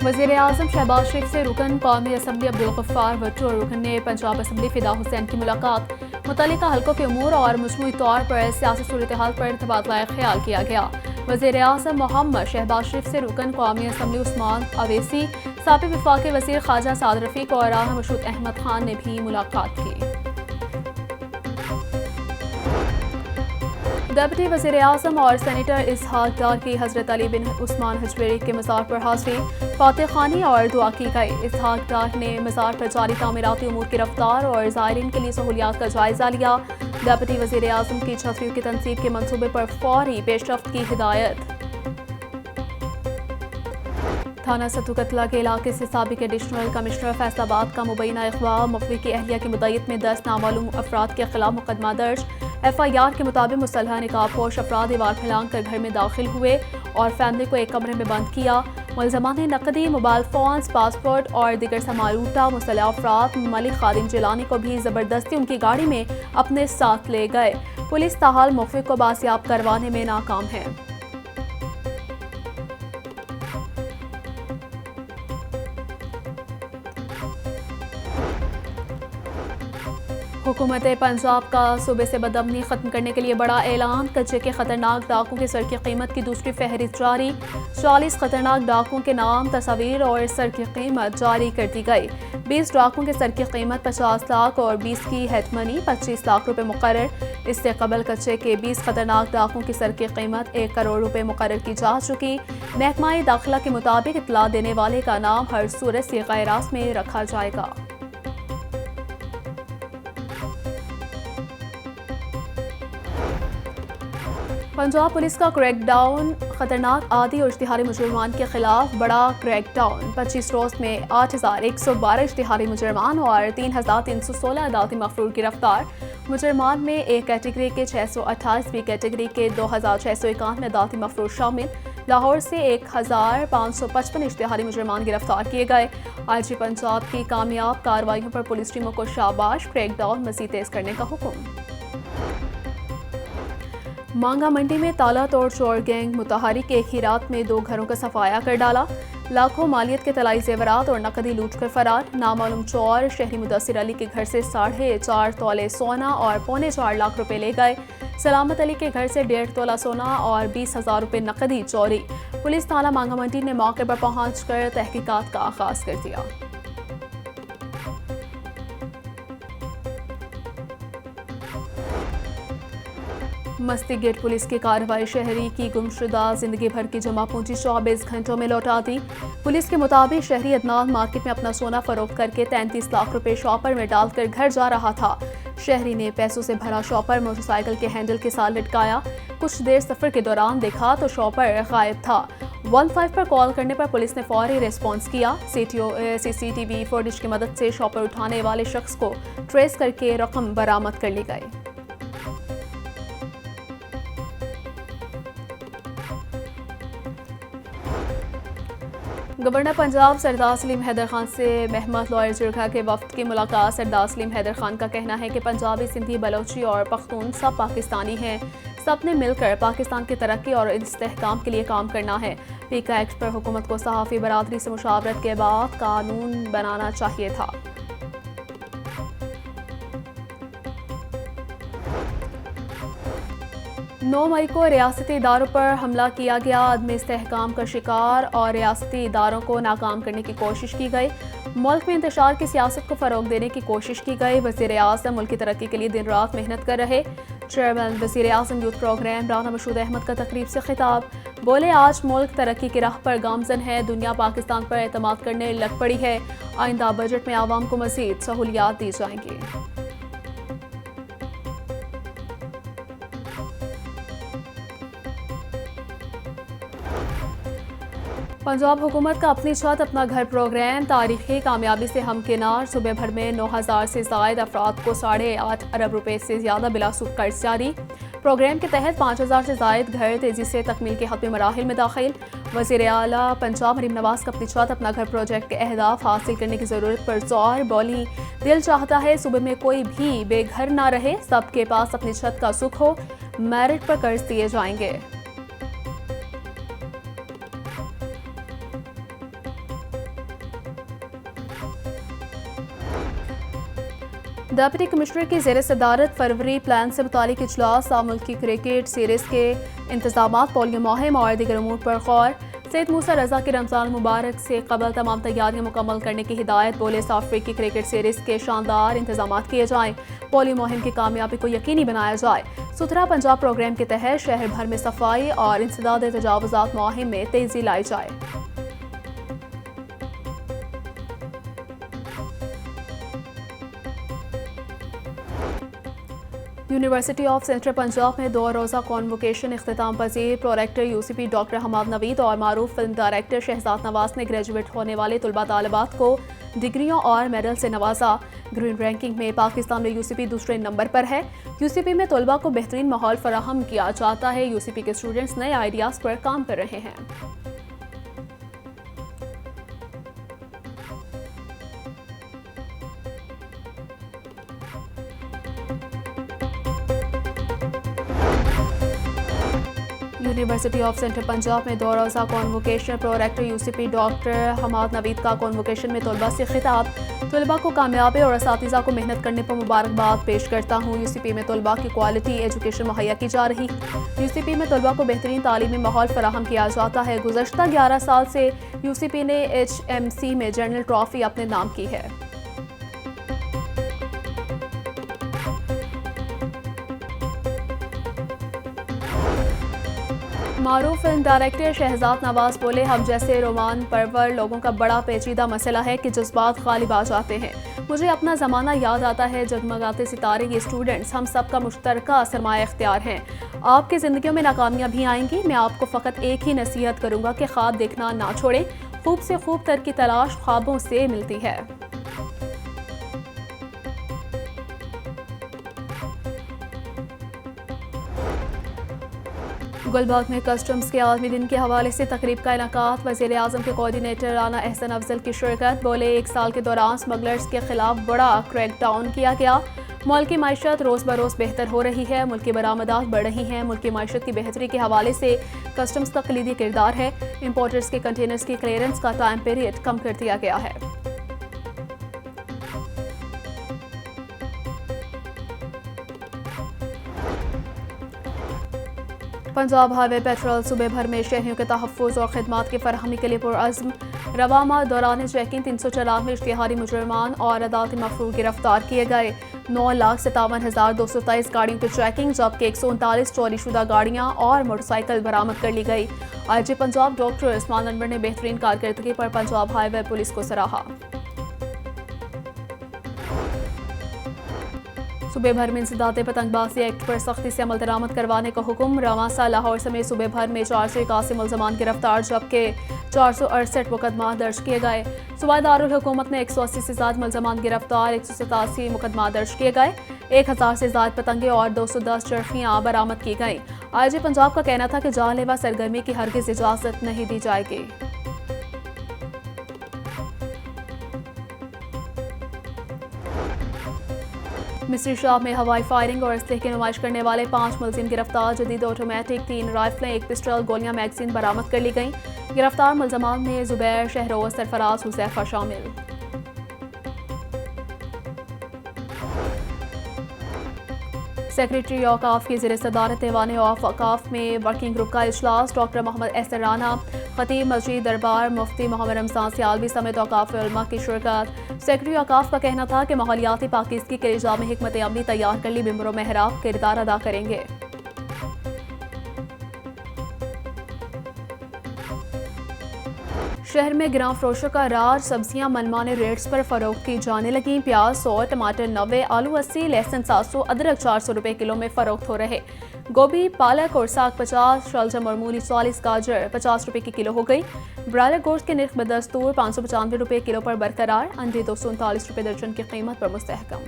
वज़ीर-ए-आज़म शहबाज शरीफ से रुकन कौमी असम्बली अब्दुल गफ्फार भुट्टो और रुकन ने पंजाब असम्बली फिदा हुसैन की मुलाकात। मुतल्लिका हल्कों के उमूर और मजमूई तौर पर सियासी सूरत-ए-हाल पर तबादला ख्याल किया गया। वज़ीर-ए-आज़म मोहम्मद शहबाज शरीफ से रुकन कौमी असम्बली उस्मान अवैसी, साबिक़ वफाकी वज़ीर ख्वाजा साद रफ़ीक और राना मशहूद अहमद खान ने भी मुलाकात की। डिप्टी वज़ीर-ए-आज़म और सेनेटर इसहाक डार की हज़रत अली बिन उस्मान हजवेरी के मज़ार पर हाज़री, फातिह खानी और दुआ की गई। इसहाक डार ने मज़ार पर जारी तामीराती उमूर की रफ्तार और ज़ायरीन के लिए सहूलियात का जायज़ा लिया। डिप्टी वज़ीर-ए-आज़म की छतरियों की तनसीब के मंसूबे पर फौरी पेशरफ्त की हिदायत। थाना सत्तू कतला के इलाके से साबिक़ एडिशनल कमिश्नर फैसलाबाद का मुबैना अगवा मुखवी की अहलिया की मुद्दत में 10 नामालूम अफराद के खिलाफ मुकदमा दर्ज। FIR के मुताबिक मुसल्हा निकाबपोश अफराद दीवार फैलांग कर घर में दाखिल हुए और फैमिली को एक कमरे में बंद किया। मुलजमान ने नकदी, मोबाइल फोन्स, पासपोर्ट और दीगर सामान लूटा। मुसल्हा अफराद मलिक खादिम जिलानी को भी जबरदस्ती उनकी गाड़ी में अपने साथ ले गए। पुलिस ताहाल मुखवी को बासियाब करवाने में नाकाम है। हुकूमत पंजाब का सूबे से बदअमनी खत्म करने के लिए बड़ा ऐलान। कच्चे के खतरनाक डाकुओं के सर की कीमत की दूसरी फहरिस्त जारी। 40 खतरनाक डाकुओं के नाम, तस्वीर और सर की कीमत जारी कर दी गई। 20 डाकुओं के सर की कीमत 50 लाख और 20 की हेड मनी 25 लाख रुपए मुकर्रर। इससे कबल कच्चे के 20 खतरनाक डाकुओं की सर की कीमत 1 करोड़ रुपए मुकर्रर की जा चुकी। महकमा दाखिला के मुताबिक इत्तला देने वाले का नाम हर सूरत सीग़ा रास्त में रखा जाएगा। पंजाब पुलिस का क्रैकडाउन, खतरनाक आदि और इश्तिहारी मुजरिमान के खिलाफ बड़ा क्रैकडाउन। 25 रोज में 8112 इश्तिहारी मुजरिमान और 3316 अदालती मफरूर गिरफ्तार। मुजरिमान में ए कैटेगरी के 628, बी कैटेगरी के 2691 अदालती मफरूर शामिल। लाहौर से 1555 इश्तिहारी मुजरिमान गिरफ्तार किए गए। IG पंजाब की कामयाब कार्रवाइयों पर पुलिस टीमों को शाबाश। क्रैकडाउन मज़ीद तेज करने का हुक्म। मांगा मंडी में ताला तोड़ चोर गैंग मुतहरिक एक ही रात में 2 घरों का सफाया कर डाला। लाखों मालियत के तलाई जेवरात और नकदी लूट कर फरार। नामालूम चोर शहरी मुदस्सिर अली के घर से 4.5 तोले सोना और 4.25 लाख रुपए ले गए। सलामत अली के घर से 1.5 तोला सोना और 20,000 रुपए नकदी चोरी। पुलिस थाना मांगा मंडी ने मौके पर पहुंच कर तहकीकात का आगाज कर दिया। मस्ती गेट पुलिस की कार्रवाई शहरी की गुमशुदा जिंदगी भर की जमा पूंजी 24 घंटों में लौटा दी। पुलिस के मुताबिक शहरी अदनान मार्केट में अपना सोना फरोख्त करके 33 लाख रुपए शॉपर में डालकर घर जा रहा था। शहरी ने पैसों से भरा शॉपर मोटरसाइकिल के हैंडल के साथ लटकाया। कुछ देर सफर के दौरान देखा तो शॉपर गायब था। 15 पर कॉल करने पर पुलिस ने फौरी रिस्पॉन्स किया। CCTV फुटेज की मदद से शॉपर उठाने वाले शख्स को ट्रेस करके रकम बरामद कर ली गई। गवर्नर पंजाब सरदार सलीम हैदर खान से महमद लॉयर जिरगा के वफ्द की मुलाकात। सरदार सलीम हैदर खान का कहना है कि पंजाबी, सिंधी, बलोची और पख्तून सब पाकिस्तानी हैं। सब ने मिलकर पाकिस्तान की तरक्की और इस्तेहकाम के लिए काम करना है। पीका एक्ट पर हुकूमत को सहाफ़ी बरादरी से मुशावरत के बाद कानून बनाना चाहिए था। 9 मई को रियासती इदारों पर हमला किया गया। अदम इस्तेहकाम का शिकार और रियासती इदारों को नाकाम करने की कोशिश की गई। मुल्क में इंतशार की सियासत को फ़रोग देने की कोशिश की गई। वज़ीर-ए-आज़म मुल्क की तरक्की के लिए दिन रात मेहनत कर रहे। चेयरमैन वज़ीर-ए-आज़म यूथ प्रोग्राम राना मशहूद अहमद का तकरीब से खिताब। बोले, आज मुल्क तरक्की की राह पर गामजन है। दुनिया पाकिस्तान पर एतमाद करने लग पड़ी है। आइंदा बजट में आवाम को मज़ीद सहूलियात दी जाएंगी। पंजाब हुकूमत का अपनी छत अपना घर प्रोग्राम तारीखी कामयाबी से हमकिनार। सूबे भर में 9,000 से ज़ायद अफराद को 8.5 अरब रुपए से ज़्यादा बिलासुद कर्ज जारी। प्रोग्राम के तहत 5,000 से ज़ायद घर तेज़ी से तकमील के हतमी मराहिल में दाखिल। वज़ीर आला पंजाब मरीम नवाज का अपनी छत अपना घर प्रोजेक्ट के अहदाफ हासिल करने की ज़रूरत पर जोर। बोली, दिल चाहता है सूबे में कोई भी बेघर ना रहे, सबके पास अपनी छत का सुख हो। मेरिट पर कर्ज दिए जाएंगे। डिप्टी कमिश्नर की ज़ेर सदारत फरवरी प्लान से मुतालिक इजलास, मुल्की क्रिकेट सीरीज़ के इंतजाम, पोलियो मुहिम और दीगर उमूर पर गौर। सैयद मूसा रजा की रमज़ान मुबारक से कबल तमाम तैयारियां मुकम्मल करने की हिदायत, बोले साउथ अफ्रीकी क्रिकेट सीरीज़ के शानदार इंतजाम किए जाएँ, पोलियो मुहिम की कामयाबी को यकीनी बनाया जाए। सुथरा पंजाब प्रोग्राम के तहत शहर भर में सफाई और इंसदाद तजावुज़ात मुहिम में तेज़ी लाई जाए। यूनिवर्सिटी ऑफ सेंट्रल पंजाब में 2 रोज़ा कॉन्वोकेशन इख्तिताम पजीर। Prorector UCP doctor Hamad Naveed और मारूफ फिल्म डायरेक्टर शहजाद नवाज ने ग्रेजुएट होने वाले तलबा तालिबात को डिग्रियों और मेडल से नवाजा। ग्रीन रैंकिंग में पाकिस्तान में यूसीपी दूसरे नंबर पर है। यूसीपी में तलबा को बेहतरीन माहौल फराहम किया जाता है। यूसीपी के स्टूडेंट्स नए आइडियाज़ पर काम कर रहे हैं। यूनिवर्सिटी ऑफ सेंट्रल पंजाब में 2 रोज़ा convocation. Prorector UCP doctor Hamad Naveed का कॉन्वोकेशन में तलबा से खिताब। तलबा को कामयाबी और असातिज़ा को मेहनत करने पर मुबारकबाद पेश करता हूँ। यूसीपी में तलबा की क्वालिटी एजुकेशन मुहैया की जा रही। यूसीपी में तलबा को बेहतरीन तालीमी माहौल फराहम किया जाता है। गुज़श्ता 11 साल से यूसीपी ने HMC में जनरल ट्रॉफी अपने नाम की है। मारूफ फिल्म डायरेक्टर शहजाद नवाज बोले, हम जैसे रोमान परवर लोगों का बड़ा पेचीदा मसला है कि जज्बात गालिब आ जाते हैं। मुझे अपना ज़माना याद आता है, जगमगाते सितारे ये स्टूडेंट्स हम सब का मुश्तरका सरमाया इख्तियार हैं। आपकी ज़िंदगियों में नाकामियाँ भी आएंगी। मैं आपको फ़कत एक ही नसीहत करूँगा कि ख्वाब देखना ना छोड़ें। खूब से खूब तर की तलाश ख्वाबों से मिलती है। गुलबर्ग में कस्टम्स के आलमी दिन के हवाले से तकरीब का इनेकात। वज़ीर आज़म के कोऑर्डिनेटर राना एहसन अफजल की शिरकत। बोले, 1 साल के दौरान स्मगलर्स के खिलाफ बड़ा क्रैकडाउन किया गया। मुल्क की माइशत रोज़ बरोज़ बेहतर हो रही है। मुल्क की बरामदात बढ़ रही हैं। मुल्क की माइशत की बेहतरी के हवाले से कस्टम्स का कलीदी किरदार है। इंपोर्टर्स के कंटेनर्स की क्लियरेंस का टाइम पीरियड कम कर दिया गया है। पंजाब हाईवे पेट्रोल सूबे भर में शहरियों के तहफ़्फ़ुज़ और खिदमात की फरहमी के लिए पुरअज़्म। रवा माह दौरान चेकिंग 394 इश्तिहारी मुजरिमान और अदालती मफरूर गिरफ्तार किए गए। 9,57,223 गाड़ियों की चेकिंग, जबकि 139 चोरीशुदा गाड़ियाँ और मोटरसाइकिल बरामद कर ली गई। IG पंजाब डॉक्टर उस्मान अनवर ने बेहतरीन कारकर्दगी पर पंजाब हाईवे पुलिस को सराहा। सूबे भर में इंसदाद पतंगबाजी एक्ट पर सख्ती से अमल दरामद करवाने का हुक्म। रवासा लाहौर समेत सूबे भर में 481 मुलजमान गिरफ्तार, जबकि 468 मुकदमा दर्ज किए गए। सूबाई दारुल हुकूमत में 180 से ज्यादा मुलजमान गिरफ्तार, 187 मुकदमा दर्ज किए गए। 1000 से ज्यादा पतंगे और 210 चरखियाँ बरामद की गई। IG पंजाब का कहना था कि जानलेवा सरगर्मी की हरगिज इजाजत नहीं दी जाएगी। मिस्री शॉप में हवाई फायरिंग और असलहे की नुमाइश करने वाले 5 मुलजिम गिरफ्तार। जदीद ऑटोमेटिक 3 राइफलें, 1 पिस्टल, गोलियां, मैगजीन बरामद कर ली गई। गिरफ्तार मुलजमान में जुबैर, शहरोज, सरफराज, हुजैफा शामिल। सेक्रेटरी औकाफ की ज़ेर सदारत ऐवान औकाफ में वर्किंग ग्रुप का इजलास। डॉक्टर मोहम्मद एहसन राना, खतीब मस्जिद दरबार, मुफ्ती मोहम्मद रमजान सियालवी समेत औकाफ उलमा की शिरकत। सेक्रेटरी औकाफ का कहना था कि माहौलियाती पाकीज़गी के निज़ाम में हिकमत अमली तैयार कर ली मिंबर मेहराब किरदार अदा करेंगे। शहर में गिरां फरोशों का राज, सब्जियां मनमाने रेट्स पर फरोख्त की जाने लगी। प्याज 100, टमाटर 90, आलू 80, लहसुन 700, अदरक 400 रुपए किलो में फरोख्त हो रहे। गोभी, पालक और साग 50, शलजम और मूली 40, गाजर 50 रुपए की किलो हो गई। ब्रायलर गोश्त के निर्ख बदस्तूर 595 रुपए किलो पर बरकरार। अंडे 239 रुपए दर्जन की कीमत पर मुस्तहकम।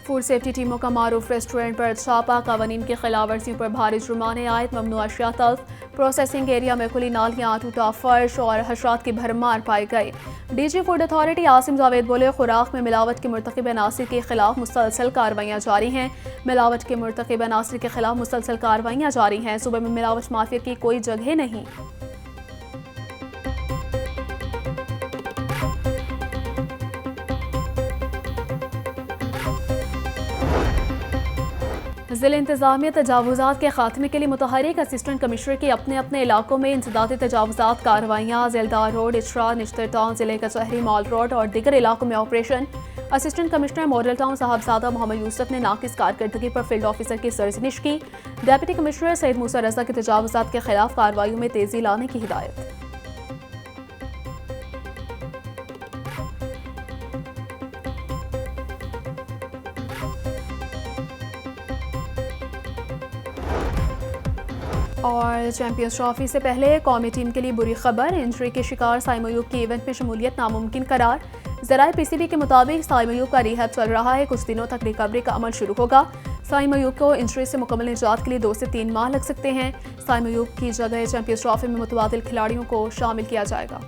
फूड सेफ्टी टीमों का मारूफ रेस्टोरेंट पर छापा, कवानीन की खिलाफ वर्जियों पर भारी जुर्माने आयत, ममनुआ अशिया तल्फ। प्रोसेसिंग एरिया में खुली नालियाँ, टूटा फर्श और हशरात की भरमार पाए गए। DG food authority Asim Javed बोले, खुराक में मिलावट के मुर्तकिब अनासिर के खिलाफ मुसलसल कार्रवाइयाँ जारी हैं। मिलावट के मुर्तकिब अनासिर के खिलाफ मुसलसल कार्रवाइयाँ जारी हैं। सुबह में मिलावट माफिया की कोई जगह नहीं। ज़िला इंतज़ामिया तजावुज़ात के खात्मे के लिए मुतहरिक असिस्टेंट कमिश्नर की अपने अपने इलाकों में इंसदादी तजावुज़ात कार्रवाइयाँ ज़ेलदार रोड, इशरा, निश्तर टाउन, ज़िले कचहरी, मॉल रोड और दीगर इलाकों में operation. Assistant commissioner Model Town Sahibzada Muhammad Yusuf ने नाकिस कारकर्दगी पर फील्ड ऑफिसर की सरजनिश की। डेप्यूटी कमिश्नर सैयद मूसा रजा की तजावुज़ात के खिलाफ कार्रवाइयों में तेज़ी लाने की हिदायत। और चैंपियंस ट्रॉफी से पहले कौमी टीम के लिए बुरी खबर, इंजरी के शिकार साइम अयूब की इवेंट में शमूलियत नामुमकिन करार। ज़राए पीसीबी के मुताबिक साइम अयूब का रिहैब चल रहा है, कुछ दिनों तक रिकवरी का अमल शुरू होगा। साइम अयूब को इंजरी से मुकम्मल निजात के लिए 2 से 3 माह लग सकते हैं। साइम अयूब की जगह चैंपियंस ट्रॉफी में मुतबादिल खिलाड़ियों को शामिल किया जाएगा।